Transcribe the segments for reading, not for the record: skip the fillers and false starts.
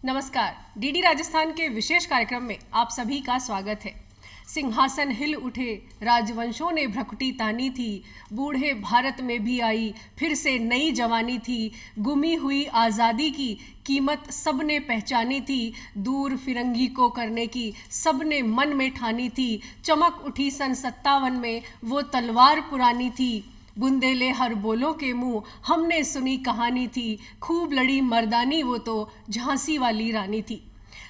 नमस्कार। डीडी राजस्थान के विशेष कार्यक्रम में आप सभी का स्वागत है। सिंहासन हिल उठे, राजवंशों ने भ्रकुटी तानी थी, बूढ़े भारत में भी आई फिर से नई जवानी थी, गुमी हुई आज़ादी की कीमत सबने पहचानी थी, दूर फिरंगी को करने की सबने मन में ठानी थी, चमक उठी सन 57 में वो तलवार पुरानी थी, बुंदेले हर बोलों के मुंह हमने सुनी कहानी थी, खूब लड़ी मर्दानी वो तो झांसी वाली रानी थी।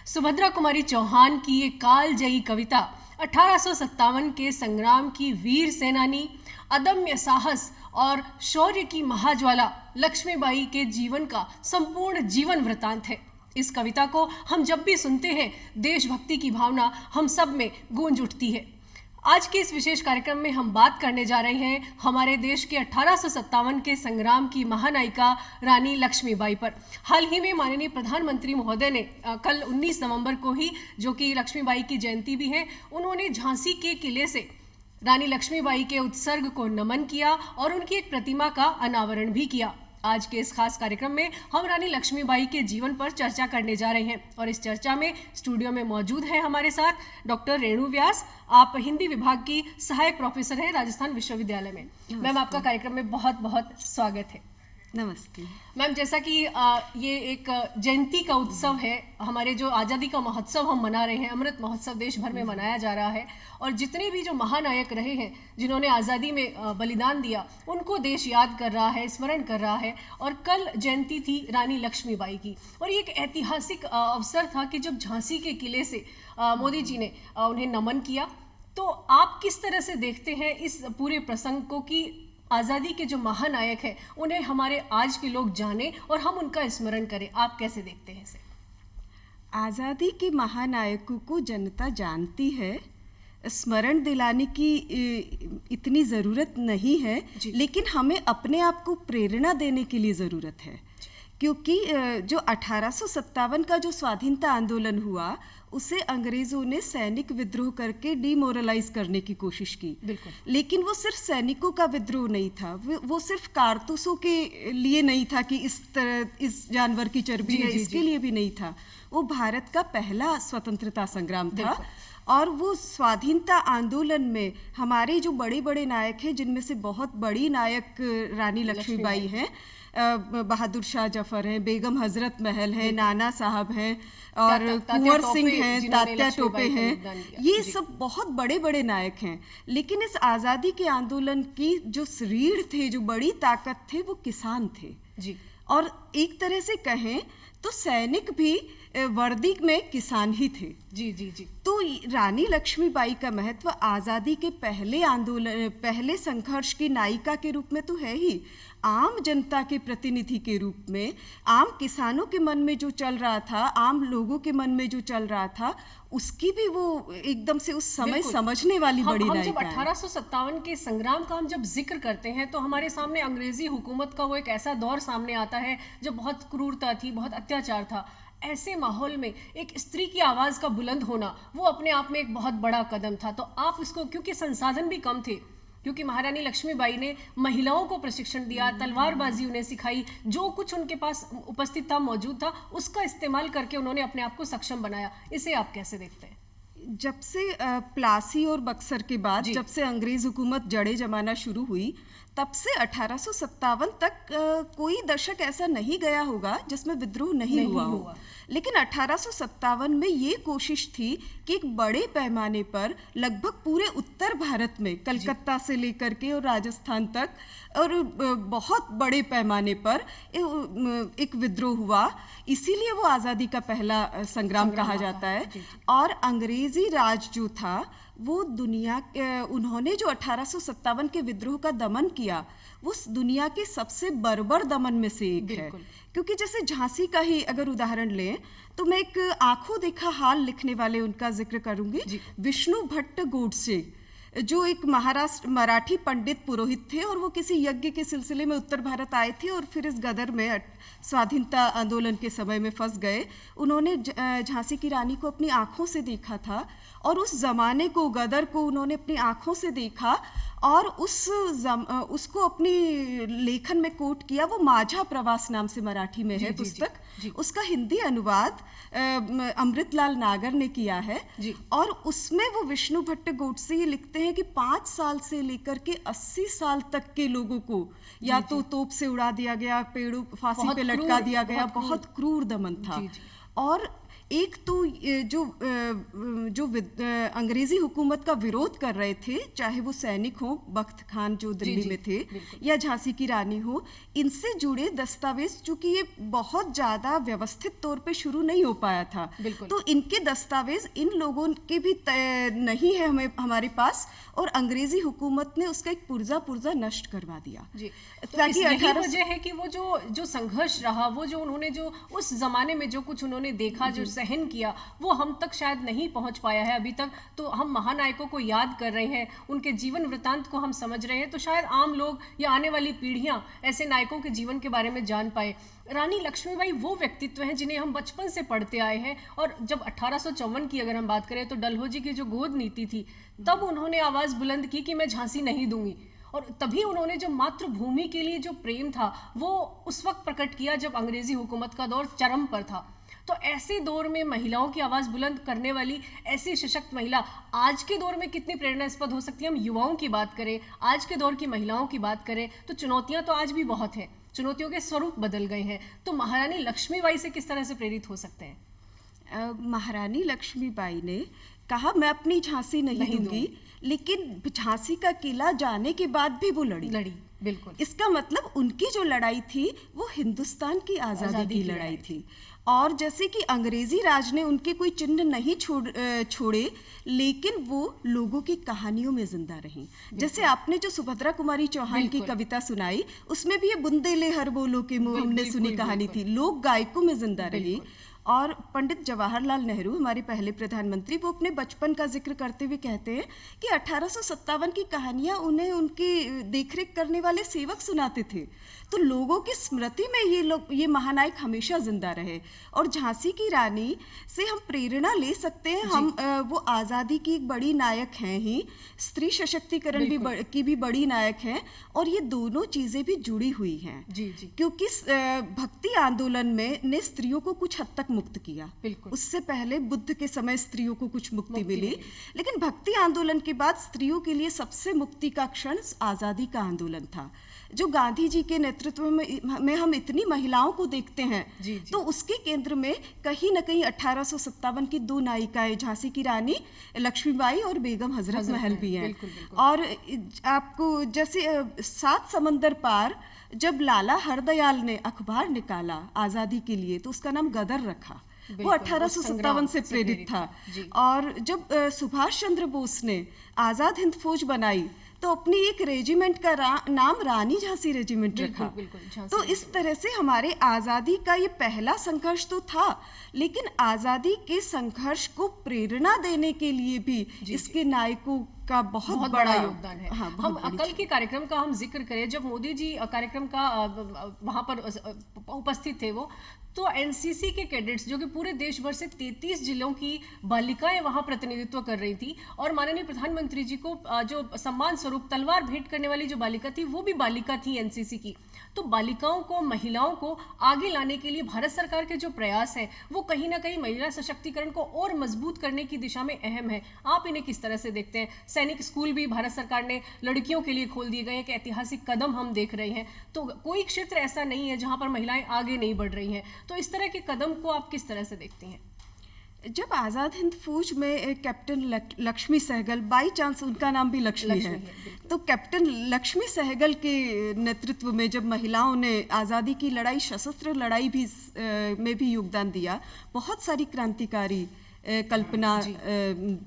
सुभद्रा कुमारी चौहान की ये कालजयी कविता 1857 के संग्राम की वीर सेनानी, अदम्य साहस और शौर्य की महाज्वाला लक्ष्मीबाई के जीवन का संपूर्ण जीवन वृतांत है। इस कविता को हम जब भी सुनते हैं, देशभक्ति की भावना हम सब में गूंज उठती है। आज के इस विशेष कार्यक्रम में हम बात करने जा रहे हैं हमारे देश के 1857 के संग्राम की महानायिका रानी लक्ष्मीबाई पर। हाल ही में माननीय प्रधानमंत्री महोदय ने कल 19 नवंबर को ही, जो कि लक्ष्मीबाई की जयंती भी है, उन्होंने झांसी के किले से रानी लक्ष्मीबाई के उत्सर्ग को नमन किया और उनकी एक प्रतिमा का अनावरण भी किया। आज के इस खास कार्यक्रम में हम रानी लक्ष्मीबाई के जीवन पर चर्चा करने जा रहे हैं और इस चर्चा में स्टूडियो में मौजूद हैं हमारे साथ डॉक्टर रेणु व्यास। आप हिंदी विभाग की सहायक प्रोफेसर हैं राजस्थान विश्वविद्यालय में। मैम, आपका कार्यक्रम में बहुत बहुत स्वागत है। नमस्ते मैम, जैसा कि ये एक जयंती का उत्सव है, हमारे जो आज़ादी का महोत्सव हम मना रहे हैं, अमृत महोत्सव देश भर में मनाया जा रहा है और जितने भी जो महानायक रहे हैं जिन्होंने आज़ादी में बलिदान दिया, उनको देश याद कर रहा है, स्मरण कर रहा है। और कल जयंती थी रानी लक्ष्मीबाई की और ये एक ऐतिहासिक अवसर था कि जब झांसी के किले से मोदी जी ने उन्हें नमन किया। तो आप किस तरह से देखते हैं इस पूरे प्रसंग को कि आज़ादी के जो महानायक हैं उन्हें हमारे आज के लोग जाने और हम उनका स्मरण करें? आप कैसे देखते हैं इसे? आज़ादी के महानायकों को जनता जानती है, स्मरण दिलाने की इतनी ज़रूरत नहीं है, लेकिन हमें अपने आप को प्रेरणा देने के लिए ज़रूरत है। क्योंकि जो 1857 का जो स्वाधीनता आंदोलन हुआ, उसे अंग्रेज़ों ने सैनिक विद्रोह करके डिमोरलाइज करने की कोशिश की। बिल्कुल। लेकिन वो सिर्फ सैनिकों का विद्रोह नहीं था, वो सिर्फ कारतूसों के लिए नहीं था कि इस तरह इस जानवर की चर्बी है, इसके लिए भी नहीं था। वो भारत का पहला स्वतंत्रता संग्राम था और वो स्वाधीनता आंदोलन में हमारे जो बड़े बड़े नायक हैं, जिनमें से बहुत बड़ी नायक रानी लक्ष्मीबाई हैं, बहादुर शाह जफर हैं, बेगम हजरत महल हैं, नाना साहब हैं और कुंवर सिंह हैं, तात्या टोपे हैं, ये सब बहुत बड़े बड़े नायक हैं। लेकिन इस आज़ादी के आंदोलन की जो रीढ़ थे, जो बड़ी ताकत थे, वो किसान थे जी। और एक तरह से कहें तो सैनिक भी वर्दी में किसान ही थे। जी जी जी। तो रानी लक्ष्मीबाई का महत्व आज़ादी के पहले आंदोलन, पहले संघर्ष की नायिका के रूप में तो है ही, आम जनता के प्रतिनिधि के रूप में, आम किसानों के मन में जो चल रहा था, आम लोगों के मन में जो चल रहा था, उसकी भी वो एकदम से उस समय समझने वाली बड़ी नायिका है। जब 1857 के संग्राम का हम जब जिक्र करते हैं तो हमारे सामने अंग्रेजी हुकूमत का वो एक ऐसा दौर सामने आता है जब बहुत क्रूरता थी, बहुत अत्याचार था। ऐसे माहौल में एक स्त्री की आवाज़ का बुलंद होना वो अपने आप में एक बहुत बड़ा कदम था। तो आप इसको, क्योंकि संसाधन भी कम थे, क्योंकि महारानी लक्ष्मीबाई ने महिलाओं को प्रशिक्षण दिया, तलवारबाजी उन्हें सिखाई, जो कुछ उनके पास उपस्थित था, मौजूद था, उसका इस्तेमाल करके उन्होंने अपने आप को सक्षम बनाया। इसे आप कैसे देखते हैं? जब से प्लासी और बक्सर के बाद जब से अंग्रेज हुकूमत जड़े जमाना शुरू हुई, तब से 1857 तक कोई दशक ऐसा नहीं गया होगा जिसमें विद्रोह नहीं हुआ हो। लेकिन 1857 में ये कोशिश थी कि एक बड़े पैमाने पर लगभग पूरे उत्तर भारत में, कलकत्ता से लेकर के और राजस्थान तक, और बहुत बड़े पैमाने पर एक विद्रोह हुआ। इसीलिए वो आज़ादी का पहला संग्राम कहा जाता है। और अंग्रेजी राज जो था वो दुनिया, उन्होंने जो 1857 के विद्रोह का दमन किया, वो दुनिया के सबसे बर्बर दमन में से एक है। क्योंकि जैसे झांसी का ही अगर उदाहरण लें तो मैं एक आंखों देखा हाल लिखने वाले उनका जिक्र करूंगी, विष्णु भट्ट गोडसे, जो एक महाराष्ट्र मराठी पंडित पुरोहित थे और वो किसी यज्ञ के सिलसिले में उत्तर भारत आए थे और फिर इस गदर में स्वाधीनता आंदोलन के समय में फंस गए। उन्होंने झांसी की रानी को अपनी आंखों से देखा था और उस जमाने को, गदर को उन्होंने अपनी आंखों से देखा और उसको अपनी लेखन में कोट किया। वो माझा प्रवास नाम से मराठी में है पुस्तक। उसका हिंदी अनुवाद अमृतलाल नागर ने किया है। और उसमें वो विष्णु भट्ट गोडसे ये लिखते हैं कि 5 साल से लेकर के 80 साल तक के लोगों को या तो तोप से उड़ा दिया गया, पेड़ों फांसी पे लटका दिया गया। बहुत क्रूर दमन था। और एक तो जो अंग्रेजी हुकूमत का विरोध कर रहे थे, चाहे वो सैनिक हो, बख्त खान जो दिल्ली में थे, या झांसी की रानी हो, इनसे जुड़े दस्तावेज, चूंकि ये बहुत ज्यादा व्यवस्थित तौर पे शुरू नहीं हो पाया था, तो इनके दस्तावेज इन लोगों के भी नहीं है हमारे पास, और अंग्रेजी हुकूमत ने उसका एक पुर्जा नष्ट करवा दिया। ताकि यही वजह है कि वो जो संघर्ष रहा, वो जो उन्होंने जो उस जमाने में जो कुछ उन्होंने देखा, जो सहन किया, वो हम तक शायद नहीं पहुंच पाया है अभी तक। तो हम महानायकों को याद कर रहे हैं, उनके जीवन वृतांत को हम समझ रहे हैं, तो शायद आम लोग या आने वाली पीढ़ियां ऐसे नायकों के जीवन के बारे में जान पाए। रानी लक्ष्मीबाई वो व्यक्तित्व हैं जिन्हें हम बचपन से पढ़ते आए हैं। और जब 1854 की अगर हम बात करें तो डलहौजी की जो गोद नीति थी, तब उन्होंने आवाज बुलंद की कि मैं झांसी नहीं दूंगी। और तभी उन्होंने जो मातृभूमि के लिए जो प्रेम था वो उस वक्त प्रकट किया जब अंग्रेजी हुकूमत का दौर चरम पर था। तो ऐसे दौर में महिलाओं की आवाज़ बुलंद करने वाली ऐसी सशक्त महिला आज के दौर में कितनी प्रेरणास्पद हो सकती है। हम युवाओं की बात करें, आज के दौर की महिलाओं की बात करें, तो चुनौतियां तो आज भी बहुत हैं, चुनौतियों के स्वरूप बदल गए हैं। तो महारानी लक्ष्मीबाई से किस तरह से प्रेरित हो सकते हैं? महारानी लक्ष्मीबाई ने कहा मैं अपनी झांसी नहीं दूंगी, लेकिन झांसी का किला जाने के बाद भी वो लड़ी। बिल्कुल। इसका मतलब उनकी जो लड़ाई थी वो हिंदुस्तान की आज़ादी की लड़ाई थी। और जैसे कि अंग्रेजी राज ने उनके कोई चिन्ह नहीं छोड़े, लेकिन वो लोगों की कहानियों में जिंदा रही। जैसे आपने जो सुभद्रा कुमारी चौहान की कविता सुनाई, उसमें भी ये बुंदेले हर बोलो के मुंह हमने सुनी कहानी थी, लोक गायकों में जिंदा रही। और पंडित जवाहरलाल नेहरू, हमारे पहले प्रधानमंत्री, वो अपने बचपन का जिक्र करते हुए कहते हैं कि 1857 की कहानियां उन्हें उनके देखरेख करने वाले सेवक सुनाते थे। तो लोगों की स्मृति में ये महानायक हमेशा जिंदा रहे। और झांसी की रानी से हम प्रेरणा ले सकते हैं। हम वो आज़ादी की एक बड़ी नायक हैं ही, स्त्री सशक्तिकरण की भी बड़ी नायक हैं, और ये दोनों चीज़ें भी जुड़ी हुई हैं। क्योंकि भक्ति आंदोलन में ने स्त्रियों को कुछ हद तक मुक्त किया। उससे पहले बुद्ध के समय स्त्रियों को कुछ मुक्ति मिली, लेकिन भक्ति आंदोलन के बाद स्त्रियों के लिए सबसे मुक्ति का क्षण आज़ादी का आंदोलन था। जो गांधी जी के नेतृत्व में हम इतनी महिलाओं को देखते हैं, तो उसके केंद्र में कहीं न कहीं 1857 की 2 नायिकाएं, झांसी की रानी लक्ष्मीबाई और बेगम हजरत महल भी हैं। और आपको जैसे 7 समंदर पार जब लाला हरदयाल ने अखबार निकाला आज़ादी के लिए, तो उसका नाम गदर रखा। वो 1857 से प्रेरित था। और जब सुभाष चंद्र बोस ने आज़ाद हिंद फौज बनाई, तो अपनी एक रेजिमेंट का नाम रानी झांसी रेजिमेंट रखा। तो इस तरह से हमारे आज़ादी का ये पहला संघर्ष तो था, लेकिन आज़ादी के संघर्ष को प्रेरणा देने के लिए भी इसके नायकों का बहुत बड़ा योगदान है। हम कल के कार्यक्रम का हम जिक्र करें, जब मोदी जी कार्यक्रम का वहां पर उपस्थित थे, वो तो एनसीसी के कैडेट्स जो कि पूरे देश भर से 33 जिलों की बालिकाएं वहां प्रतिनिधित्व कर रही थी, और माननीय प्रधानमंत्री जी को जो सम्मान स्वरूप तलवार भेंट करने वाली जो बालिका थी, वो भी बालिका थी एनसीसी की। तो बालिकाओं को, महिलाओं को आगे लाने के लिए भारत सरकार के जो प्रयास हैं, वो कहीं ना कहीं महिला सशक्तिकरण को और मजबूत करने की दिशा में अहम है। आप इन्हें किस तरह से देखते हैं? सैनिक स्कूल भी भारत सरकार ने लड़कियों के लिए खोल दिए गए हैं, एक ऐतिहासिक कदम हम देख रहे हैं। तो कोई क्षेत्र ऐसा नहीं है जहां पर महिलाएं आगे नहीं बढ़ रही हैं। तो इस तरह के कदम को आप किस तरह से देखती हैं? जब आज़ाद हिंद फौज में captain Lakshmi Sahgal, by chance उनका नाम भी लक्ष्मी है, तो कैप्टन लक्ष्मी सहगल के नेतृत्व में जब महिलाओं ने आज़ादी की लड़ाई, सशस्त्र लड़ाई भी में भी योगदान दिया, बहुत सारी क्रांतिकारी कल्पना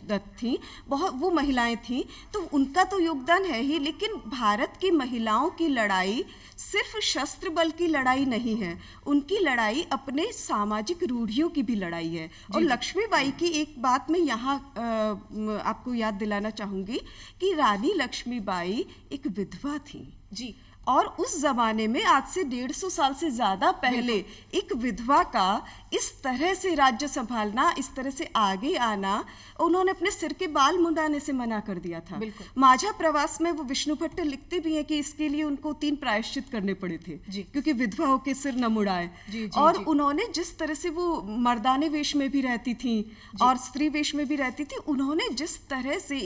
दत्त थी, बहुत वो महिलाएं थीं, तो उनका तो योगदान है ही, लेकिन भारत की महिलाओं की लड़ाई सिर्फ शस्त्र बल की लड़ाई नहीं है, उनकी लड़ाई अपने सामाजिक रूढ़ियों की भी लड़ाई है। और लक्ष्मीबाई की एक बात मैं यहाँ आपको याद दिलाना चाहूँगी कि रानी लक्ष्मीबाई एक विधवा थी। और उस जमाने में आज से 150 साल से ज्यादा पहले एक विधवा का इस तरह से राज्य संभालना, इस तरह से आगे आना, उन्होंने अपने सिर के बाल मुंडाने से मना कर दिया था। माझा प्रवास में वो विष्णु भट्ट लिखते भी हैं कि इसके लिए उनको 3 प्रायश्चित करने पड़े थे, क्योंकि विधवा होकर सिर न मुड़ाए। और उन्होंने जिस तरह से वो मर्दाने वेश में भी रहती थी और स्त्री वेश में भी रहती थी, उन्होंने जिस तरह से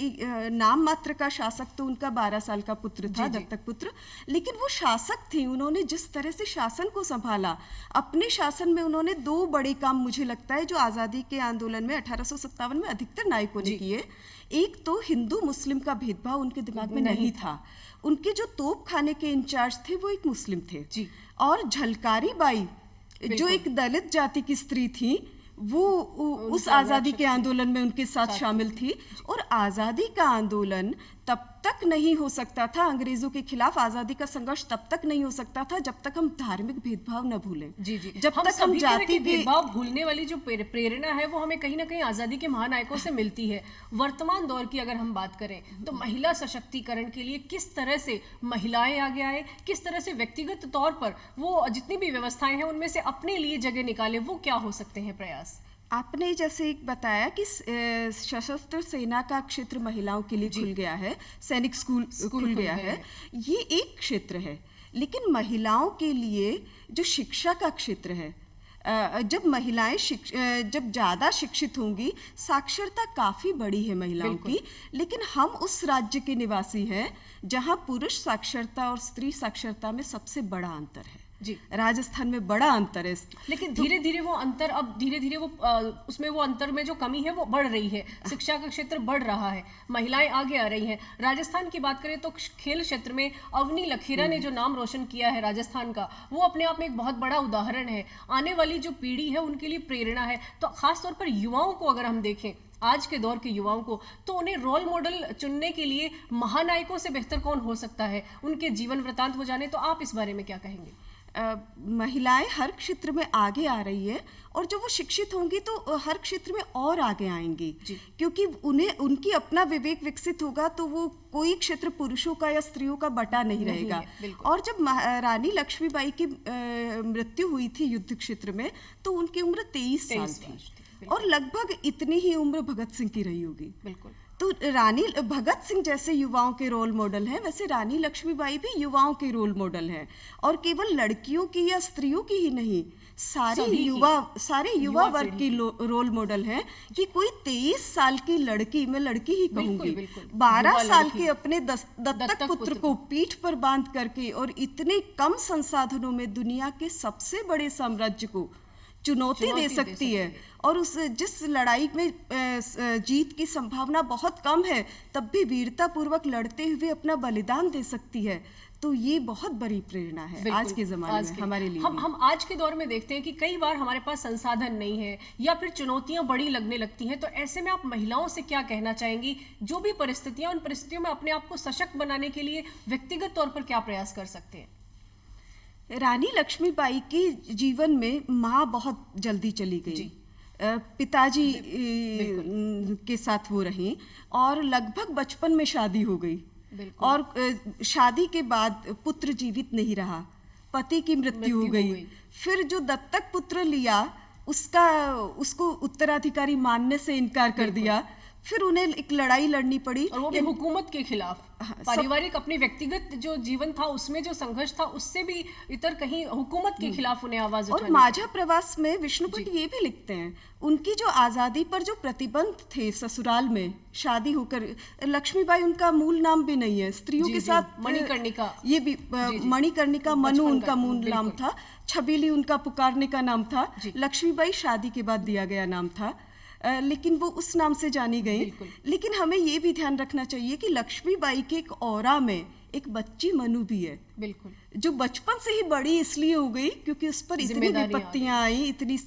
नाम मात्र का शासक तो उनका 12 साल का पुत्र था, दत्तक पुत्र, लेकिन वो शासक थी। उन्होंने जिस तरह से शासन को संभाला, अपने शासन में उन्होंने 2 बड़े काम मुझे लगता है जो आजादी के आंदोलन में 1857 में अधिकतर नायकों ने किए। एक तो हिंदू मुस्लिम का भेदभाव उनके दिमाग में नहीं था। उनके जो तोप खाने के इंचार्ज थे वो एक मुस्लिम थे। और झलकारी बाई जो एक दलित जाति की स्त्री थी, वो उस आज़ादी के आंदोलन में उनके साथ शामिल थी। और आज़ादी का आंदोलन तब तक नहीं हो सकता था, अंग्रेजों के खिलाफ आज़ादी का संघर्ष तब तक नहीं हो सकता था जब तक हम धार्मिक भेदभाव न भूलें। जब तक हम जाति भेदभाव भूलने वाली जो प्रेरणा है वो हमें कहीं ना कहीं आज़ादी के महानायकों से मिलती है। वर्तमान दौर की अगर हम बात करें तो महिला सशक्तिकरण के लिए किस तरह से महिलाएं आगे आए, किस तरह से व्यक्तिगत तौर पर वो जितनी भी व्यवस्थाएं हैं उनमें से अपने लिए जगह निकाले, वो क्या हो सकते हैं प्रयास? आपने जैसे एक बताया कि सशस्त्र सेना का क्षेत्र महिलाओं के लिए खुल गया है, सैनिक स्कूल खुल गया है, ये एक क्षेत्र है। लेकिन महिलाओं के लिए जो शिक्षा का क्षेत्र है, जब महिलाएं जब ज़्यादा शिक्षित होंगी, साक्षरता काफ़ी बड़ी है महिलाओं की, लेकिन हम उस राज्य के निवासी हैं जहां पुरुष साक्षरता और स्त्री साक्षरता में सबसे बड़ा अंतर है। राजस्थान में बड़ा अंतर है। लेकिन धीरे धीरे वो अंतर, अब धीरे धीरे वो उसमें वो अंतर में जो कमी है वो बढ़ रही है। शिक्षा का क्षेत्र बढ़ रहा है, महिलाएं आगे आ रही हैं। राजस्थान की बात करें तो खेल क्षेत्र में अवनी लखेरा ने जो नाम रोशन किया है राजस्थान का, वो अपने आप में एक बहुत बड़ा उदाहरण है। आने वाली जो पीढ़ी है उनके लिए प्रेरणा है। तो खासतौर पर युवाओं को अगर हम देखें, आज के दौर के युवाओं को, तो उन्हें रोल मॉडल चुनने के लिए महानायकों से बेहतर कौन हो सकता है? उनके जीवन वृतांत हो जाने, तो आप इस बारे में क्या कहेंगे? महिलाएं हर क्षेत्र में आगे आ रही है और जो वो शिक्षित होंगी तो हर क्षेत्र में और आगे आएंगी, क्योंकि उन्हें उनकी अपना विवेक विकसित होगा तो वो कोई क्षेत्र पुरुषों का या स्त्रियों का बटा नहीं रहेगा। और जब रानी लक्ष्मीबाई की मृत्यु हुई थी युद्ध क्षेत्र में, तो उनकी उम्र 23 साल थी और लगभग इतनी ही उम्र भगत सिंह की रही होगी। तो रानी भगत सिंह जैसे युवाओं के रोल मॉडल हैं, वैसे रानी लक्ष्मीबाई भी युवाओं के रोल मॉडल हैं। और केवल लड़कियों की या स्त्रियों की ही नहीं, सारे युवा वर्ग की रोल मॉडल हैं। कि कोई 23 साल की लड़की, मैं लड़की ही कहूंगी, 12 साल के अपने दत्तक पुत्र को पीठ पर बांध करके और इतने कम संसाधनों में दुनिया के सबसे बड़े साम्राज्य को चुनौती दे सकती है। और उस जिस लड़ाई में जीत की संभावना बहुत कम है, तब भी वीरता पूर्वक लड़ते हुए अपना बलिदान दे सकती है। तो ये बहुत बड़ी प्रेरणा है आज के ज़माने में हमारे लिए। हम आज के दौर में देखते हैं कि कई बार हमारे पास संसाधन नहीं है या फिर चुनौतियां बड़ी लगने लगती हैं। तो ऐसे में आप महिलाओं से क्या कहना चाहेंगी? जो भी परिस्थितियां, उन परिस्थितियों में अपने आप को सशक्त बनाने के लिए व्यक्तिगत तौर पर क्या प्रयास कर सकते हैं? रानी लक्ष्मीबाई के जीवन में माँ बहुत जल्दी चली गई। पिताजी के साथ वो रहीं और लगभग बचपन में शादी हो गई। और शादी के बाद पुत्र जीवित नहीं रहा, पति की मृत्यु हो गई। फिर जो दत्तक पुत्र लिया उसको उत्तराधिकारी मानने से इनकार कर दिया। फिर उन्हें एक लड़ाई लड़नी पड़ी, और वो भी हुकूमत के खिलाफ। पारिवारिक अपनी व्यक्तिगत जो जीवन था उसमें जो संघर्ष था, उससे भी इतर कहीं हुकूमत के खिलाफ उन्हें आवाज उठानी। और माझा प्रवास में विष्णु भट्ट ये भी लिखते हैं, उनकी जो आज़ादी पर जो प्रतिबंध थे ससुराल में शादी होकर, लक्ष्मीबाई उनका मूल नाम भी नहीं है, स्त्रियों के साथ मणिकर्णिका, ये भी मणिकर्णिका, मनु उनका मूल नाम था, छबीली उनका पुकारने का नाम था, लक्ष्मीबाई शादी के बाद दिया गया नाम था। लेकिन वो उस नाम से जानी गई। लेकिन हमें ये भी ध्यान रखना चाहिए कि लक्ष्मीबाई के एक ऑरा में एक बच्ची मनु भी है, जो बचपन से ही बड़ी इसलिए हो गई क्योंकि उस पर इतनी विपत्तियां आई, इतनी,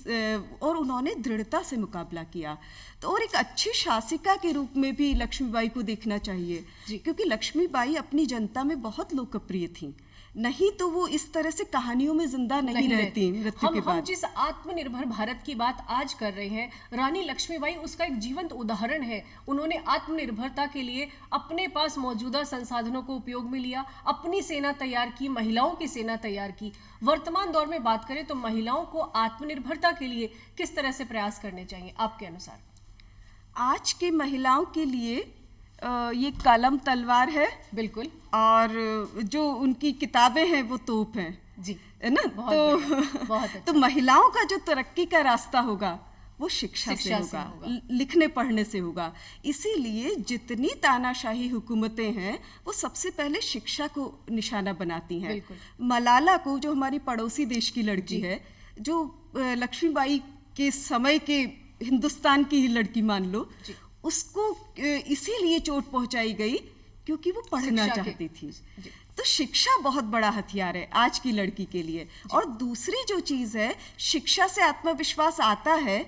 और उन्होंने दृढ़ता से मुकाबला किया। तो और एक अच्छी शासिका के रूप में भी लक्ष्मीबाई को देखना चाहिए, क्योंकि लक्ष्मीबाई अपनी जनता में बहुत लोकप्रिय थी। नहीं तो वो इस तरह से कहानियों में जिंदा नहीं रहती मृत्यु के बाद। हम जिस आत्मनिर्भर भारत की बात आज कर रहे हैं, रानी लक्ष्मीबाई उसका एक जीवंत उदाहरण है। उन्होंने आत्मनिर्भरता के लिए अपने पास मौजूदा संसाधनों को उपयोग में लिया, अपनी सेना तैयार तैयार की, महिलाओं की सेना तैयार की। वर्तमान दौर में बात करें तो महिलाओं को आत्मनिर्भरता के लिए किस तरह से प्रयास करने चाहिए आपके अनुसार? आज की महिलाओं के लिए ये कलम तलवार है, बिल्कुल, और जो उनकी किताबें हैं वो तोप हैं जी, है ना। बहुत अच्छा। तो महिलाओं का जो तरक्की का रास्ता होगा वो शिक्षा से होगा, लिखने पढ़ने से होगा। इसीलिए जितनी तानाशाही हुकूमतें हैं वो सबसे पहले शिक्षा को निशाना बनाती हैं। मलाला को, जो हमारी पड़ोसी देश की लड़की है, जो लक्ष्मीबाई के समय के हिंदुस्तान की ही लड़की मान लो, उसको इसीलिए चोट पहुंचाई गई क्योंकि वो पढ़ना चाहती थी। तो शिक्षा बहुत बड़ा हथियार है आज की लड़की के लिए। और दूसरी जो चीज़ है, शिक्षा से आत्मविश्वास आता है,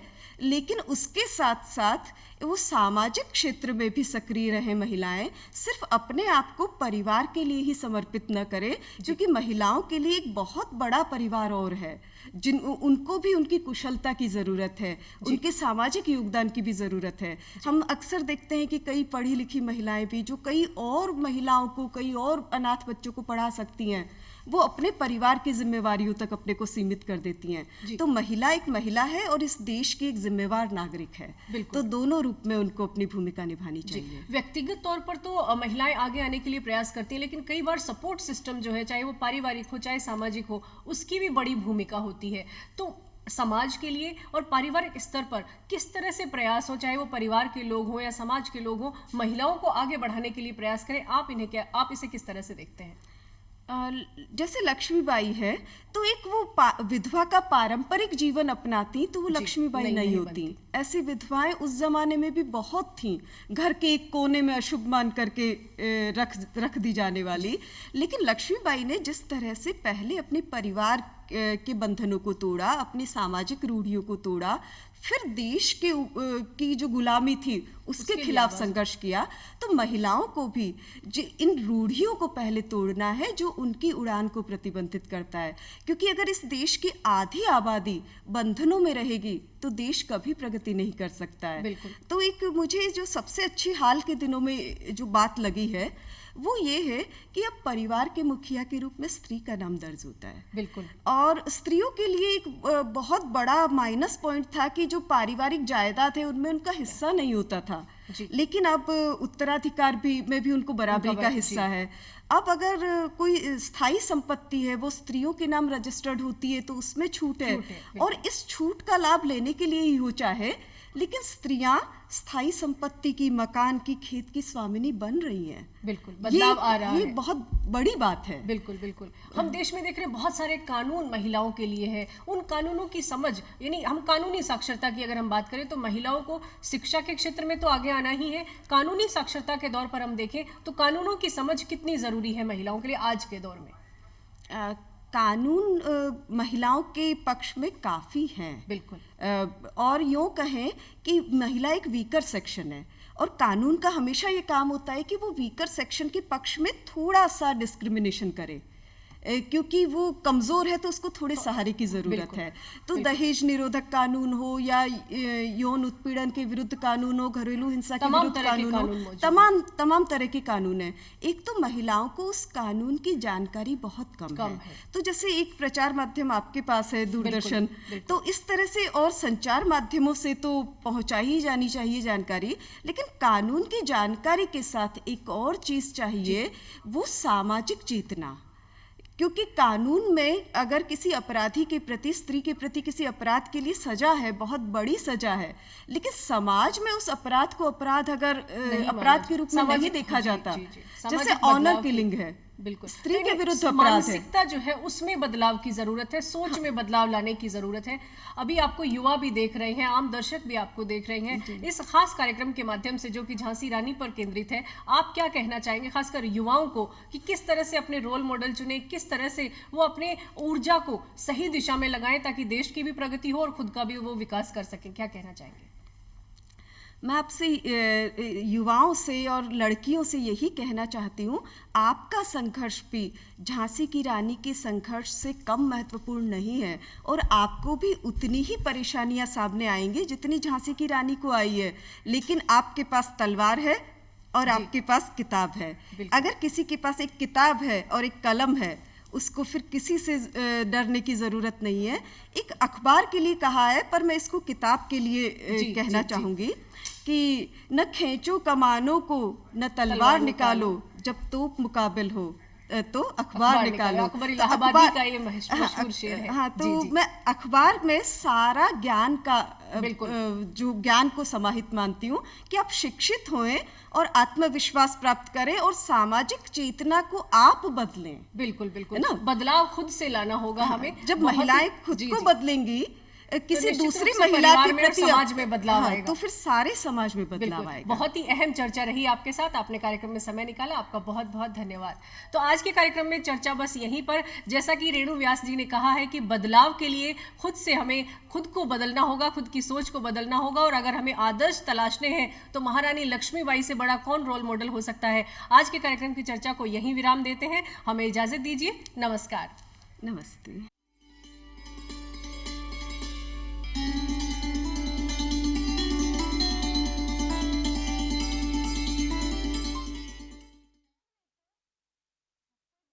लेकिन उसके साथ साथ वो सामाजिक क्षेत्र में भी सक्रिय रहे महिलाएं। सिर्फ अपने आप को परिवार के लिए ही समर्पित न करें, क्योंकि महिलाओं के लिए एक बहुत बड़ा परिवार और है, उनको भी उनकी कुशलता की ज़रूरत है, उनके सामाजिक योगदान की भी ज़रूरत है। हम अक्सर देखते हैं कि कई पढ़ी लिखी महिलाएं भी, जो कई और महिलाओं को, कई और अनाथ बच्चों को पढ़ा सकती हैं, वो अपने परिवार की जिम्मेवारियों तक अपने को सीमित कर देती हैं। तो महिला एक महिला है और इस देश की एक जिम्मेवार नागरिक है। तो दोनों रूप में उनको अपनी भूमिका निभानी चाहिए। व्यक्तिगत तौर पर तो महिलाएं आगे आने के लिए प्रयास करती हैं, लेकिन कई बार सपोर्ट सिस्टम जो है, चाहे वो पारिवारिक हो चाहे सामाजिक हो, उसकी भी बड़ी भूमिका होती है। तो समाज के लिए और पारिवारिक स्तर पर किस तरह से प्रयास हो, चाहे वो परिवार के लोग हो या समाज के लोग हो, महिलाओं को आगे बढ़ाने के लिए प्रयास करें? आप इसे किस तरह से देखते हैं? जैसे लक्ष्मीबाई है, तो एक वो विधवा का पारंपरिक जीवन अपनाती, तो वो लक्ष्मीबाई नहीं होती। ऐसी विधवाएं उस जमाने में भी बहुत थीं, घर के एक कोने में अशुभ मान करके रख दी जाने वाली। लेकिन लक्ष्मीबाई ने जिस तरह से पहले अपने परिवार के बंधनों को तोड़ा, अपनी सामाजिक रूढ़ियों को तोड़ा, फिर देश की जो गुलामी थी उसके खिलाफ संघर्ष किया, तो महिलाओं को भी इन रूढ़ियों को पहले तोड़ना है जो उनकी उड़ान को प्रतिबंधित करता है। क्योंकि अगर इस देश की आधी आबादी बंधनों में रहेगी तो देश कभी प्रगति नहीं कर सकता है। तो एक मुझे जो सबसे अच्छी हाल के दिनों में जो बात लगी है वो ये है कि अब परिवार के मुखिया के रूप में स्त्री का नाम दर्ज होता है। बिल्कुल। और स्त्रियों के लिए एक बहुत बड़ा माइनस पॉइंट था कि जो पारिवारिक जायदाद है उनमें उनका हिस्सा नहीं होता था, लेकिन अब उत्तराधिकार में भी उनको बराबरी का हिस्सा है। अब अगर कोई स्थायी संपत्ति है वो स्त्रियों के नाम रजिस्टर्ड होती है तो उसमें छूट है, और इस छूट का लाभ लेने के लिए ही हो चाहे, लेकिन स्त्रियां स्थायी संपत्ति की, मकान की, खेत की स्वामिनी बन रही हैं। बिल्कुल, बदलाव आ रहा है। ये बहुत बड़ी बात है। बिल्कुल बिल्कुल। हम देश में देख रहे हैं बहुत सारे कानून महिलाओं के लिए हैं। उन कानूनों की समझ, यानी हम कानूनी साक्षरता की अगर हम बात करें तो महिलाओं को शिक्षा के क्षेत्र में तो आगे आना ही है। कानूनी साक्षरता के दौर पर हम देखें तो कानूनों की समझ कितनी जरूरी है महिलाओं के लिए आज के दौर में? कानून महिलाओं के पक्ष में काफ़ी हैं। बिल्कुल। और यूँ कहें कि महिला एक वीकर सेक्शन है, और कानून का हमेशा ये काम होता है कि वो वीकर सेक्शन के पक्ष में थोड़ा सा डिस्क्रिमिनेशन करे, क्योंकि वो कमज़ोर है तो उसको थोड़े सहारे की ज़रूरत है। तो दहेज निरोधक कानून हो या यौन उत्पीड़न के विरुद्ध कानून हो, घरेलू हिंसा के विरुद्ध कानून हो, तमाम तरह के कानून हैं। एक तो महिलाओं को उस कानून की जानकारी बहुत कम है। तो जैसे एक प्रचार माध्यम आपके पास है, दूरदर्शन, तो इस तरह से और संचार माध्यमों से तो पहुँचा ही जानी चाहिए जानकारी, लेकिन कानून की जानकारी के साथ एक और चीज़ चाहिए, वो सामाजिक चेतना। क्योंकि कानून में अगर किसी अपराधी के प्रति, स्त्री के प्रति किसी अपराध के लिए सजा है, बहुत बड़ी सजा है, लेकिन समाज में उस अपराध को अपराध अपराध के रूप में नहीं देखा जाता, जैसे ऑनर किलिंग है, बिल्कुल स्त्री के विरुद्ध अपराध है। मानसिकता जो है उसमें बदलाव की जरूरत है, सोच में बदलाव लाने की जरूरत है। अभी आपको युवा भी देख रहे हैं, आम दर्शक भी आपको देख रहे हैं इस खास कार्यक्रम के माध्यम से जो कि झांसी रानी पर केंद्रित है। आप क्या कहना चाहेंगे खासकर युवाओं को कि किस तरह से अपने रोल मॉडल चुने, किस तरह से वो अपने ऊर्जा को सही दिशा में लगाएं ताकि देश की भी प्रगति हो और खुद का भी वो विकास कर सकें? क्या कहना चाहेंगे? मैं आपसे युवाओं से और लड़कियों से यही कहना चाहती हूँ, आपका संघर्ष भी झांसी की रानी के संघर्ष से कम महत्वपूर्ण नहीं है, और आपको भी उतनी ही परेशानियाँ सामने आएंगी जितनी झांसी की रानी को आई है। लेकिन आपके पास तलवार है और आपके पास किताब है। अगर किसी के पास एक किताब है और एक कलम है उसको फिर किसी से डरने की ज़रूरत नहीं है। एक अखबार के लिए कहा है, पर मैं इसको किताब के लिए कहना चाहूँगी कि न खींचो कमानों को, न तलवार निकालो, जब तोप मुकाबिल हो तो अखबार निकालो। अकबर इलाहाबादी का ये मशहूर शेर है। हाँ, तो मैं अखबार में सारा ज्ञान का जो ज्ञान को समाहित मानती हूँ कि आप शिक्षित होएं और आत्मविश्वास प्राप्त करें और सामाजिक चेतना को आप बदलें। बिल्कुल बिल्कुल ना, बदलाव खुद से लाना होगा हमें। जब महिलाएं खुद को बदलेंगी, किसी दूसरी महिला के प्रति समाज में बदलाव आएगा, तो फिर सारे समाज में बदलाव आएगा। बहुत ही अहम चर्चा रही आपके साथ, आपने कार्यक्रम में समय निकाला, आपका बहुत बहुत धन्यवाद। तो आज के कार्यक्रम में चर्चा बस यहीं पर। जैसा कि रेणु व्यास जी ने कहा है कि बदलाव के लिए खुद से हमें खुद को बदलना होगा, खुद की सोच को बदलना होगा, और अगर हमें आदर्श तलाशने हैं तो महारानी लक्ष्मीबाई से बड़ा कौन रोल मॉडल हो सकता है। आज के कार्यक्रम की चर्चा को यहीं विराम देते हैं, हमें इजाजत दीजिए। नमस्कार। नमस्ते।